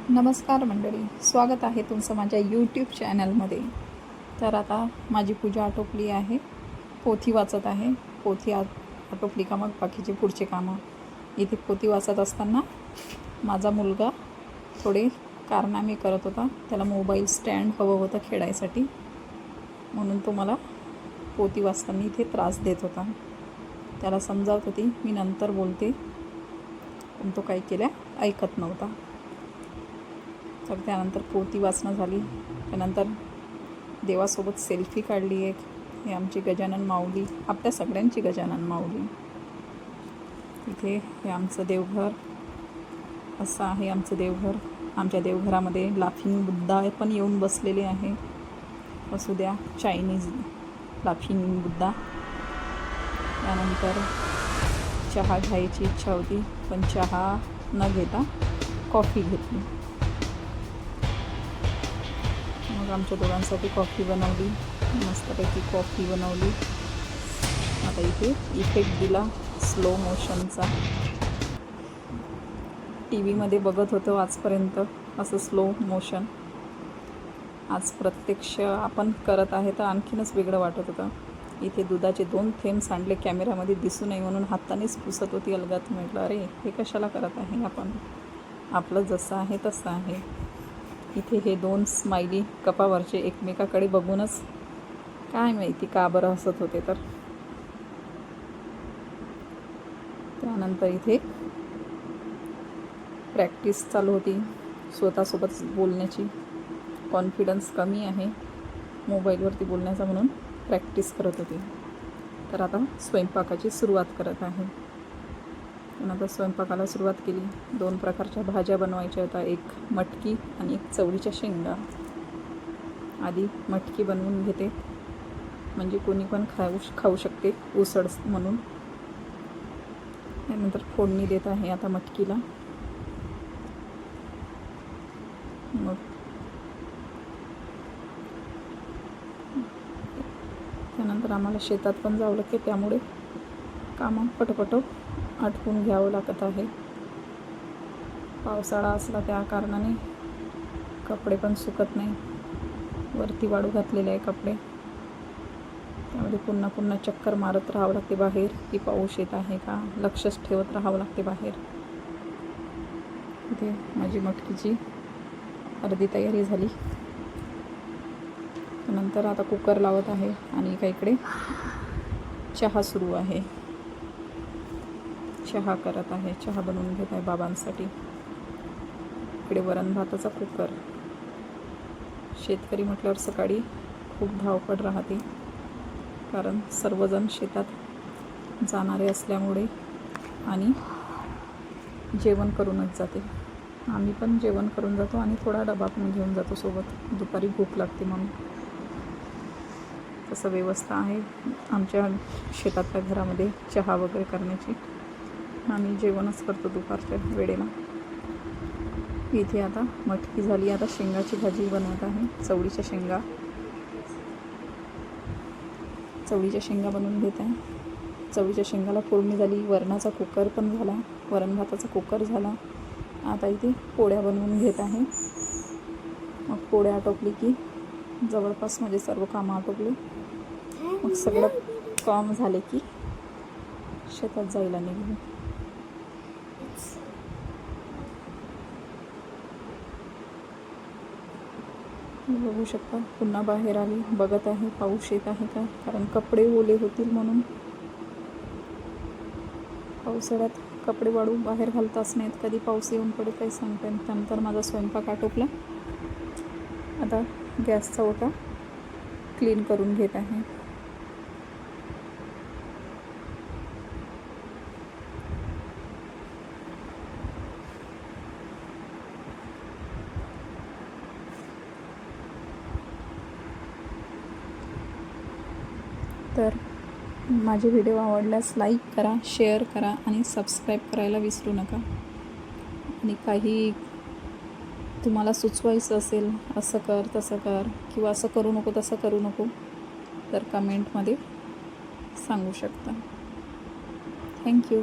नमस्कार मंडळी, स्वागत आहे तुमचं माझ्या यूट्यूब चॅनलमध्ये. तर आता माझी पूजा आटोपली आहे, पोथी वाचत आहे. पोथी आटोपली का मग बाकीचे पुढचे कामं. इथे पोथी वाचत असताना माझा मुलगा थोडे कारनामे करत होता. त्याला मोबाईल स्टँड हवं होतं खेळायसाठी, म्हणून तो मला पोथी वाचताना इथे त्रास देत होता. त्याला समजावत होती मी नंतर बोलते, पण तो काही केल्या ऐकत नव्हता. तर त्यानंतर पोथी वाचणं झाली. त्यानंतर देवासोबत सेल्फी काढली एक. हे आमची गजानन माऊली, आपल्या सगळ्यांची गजानन माऊली. इथे हे आमचं देवघर, असं आहे आमचं देवघर. आमच्या देवघरामध्ये लाफिंग बुद्धा पण येऊन बसलेले आहे. असू द्या, चायनीज लाफिंग बुद्धा. त्यानंतर चहा घ्यायची इच्छा होती, पण चहा न घेता कॉफी घेतली. मग आमच्या दोघांसाठी कॉफी बनवली, मस्तपैकी कॉफी बनवली. आता इथे इफेक्ट दिला स्लो मोशनचा. टी व्हीमध्ये बघत होतो आजपर्यंत असं स्लो मोशन. आज प्रत्यक्ष आपण करत आहे तर आणखीनच वेगळं वाटत होतं. इथे दुधाचे 2 थेंब सांडले, कॅमेऱ्यामध्ये दिसू नये म्हणून हातानेच पुसत होती अलगत. म्हटलं अरे हे कशाला करत आहे आपण, आपलं जसं आहे तसं आहे. इथे हे 2 स्माइली कपावरचे एकमेकाकडे बघूनच काय माहिती का बरं हसत होते. तर त्यानंतर इथे प्रॅक्टिस चालू होती स्वतःसोबत बोलण्याची. कॉन्फिडन्स कमी आहे मोबाईलवरती बोलण्याचा, म्हणून प्रॅक्टिस करत होती. तर आता स्वयंपाकाची सुरुवात करत आहे. आता स्वयंपाकाला सुरुवात केली. 2 प्रकारच्या भाज्या बनवायच्या होत्या, एक मटकी आणि एक चवळीच्या शेंगा. आधी मटकी बनवून घेते, म्हणजे कोणी पण खाऊ शकते उसळ म्हणून. त्यानंतर फोडणी देत आहे आता मटकीला. मग त्यानंतर आम्हाला शेतात पण जावं लागते, त्यामुळे कामं पटपट आटपून घ्यावं लागत आहे. पावसाळा असला त्या कारणाने कपडे पण सुकत नाही. वरती वाळू घातलेले आहे कपडे, त्यामध्ये पुन्हा पुन्हा चक्कर मारत राहावं लागते बाहेर, की पाऊस येत आहे का, लक्षच ठेवत राहावं लागते बाहेर. इथे माझी मटकीची अर्धी तयारी झाली. नंतर आता कुकर लावत आहे आणि एका इकडे चहा सुरू आहे. चहा करत आहे, चहा बनवून घेत आहे बाबांसाठी. इकडे वरण भाताचा कुकर. शेतकरी म्हटल्यावर सकाळी खूप धावपळ राहते, कारण सर्वजण शेतात जाणारे असल्यामुळे आणि जेवण करूनच जाते. आम्ही पण जेवण करून जातो आणि थोडा डबा पण घेऊन जातो सोबत, दुपारी भूक लागते म्हणून. तसं व्यवस्था आहे आमच्या शेतातल्या घरामध्ये चहा वगैरे करण्याची. आम्ही जेवणच करतो दुपारच्या वेळेला. इथे आता मटकी झाली. आता शेंगाची भाजी बनवत आहे, चवळीच्या शेंगा. चवळीच्या शेंगा बनवून घेत आहे. चवळीच्या शेंगाला फोडणी झाली. वरणाचा कुकर पण झाला, वरण भाताचा कुकर झाला. आता इथे पोळ्या बनवून घेत आहे. मग पोळ्या आटोपली की जवळपास म्हणजे सर्व कामं आटोपली. मग सगळं काम झाले की शेतात जायला निघाले. बघू शकता, पुन्हा बाहेर आली, बघत आहे पाऊस येत आहे का, कारण कपडे ओले होतील म्हणून. पावसाळ्यात कपडे वाळू बाहेर घालताच नाहीत, कधी पाऊस येऊन पडेल काही सांगता येईल. त्यानंतर माझा स्वयंपाक आटोपला. आता गॅसचा ओटा क्लीन करून घेत आहे. तर माझे व्हिडिओ आवडल्यास लाईक करा, शेअर करा आणि सबस्क्राईब करायला विसरू नका. आणि काही तुम्हाला सुचवायचं असेल, असं कर तसं कर, किंवा असं करू नको तसं करू नको, तर कमेंटमध्ये सांगू शकता. थँक्यू.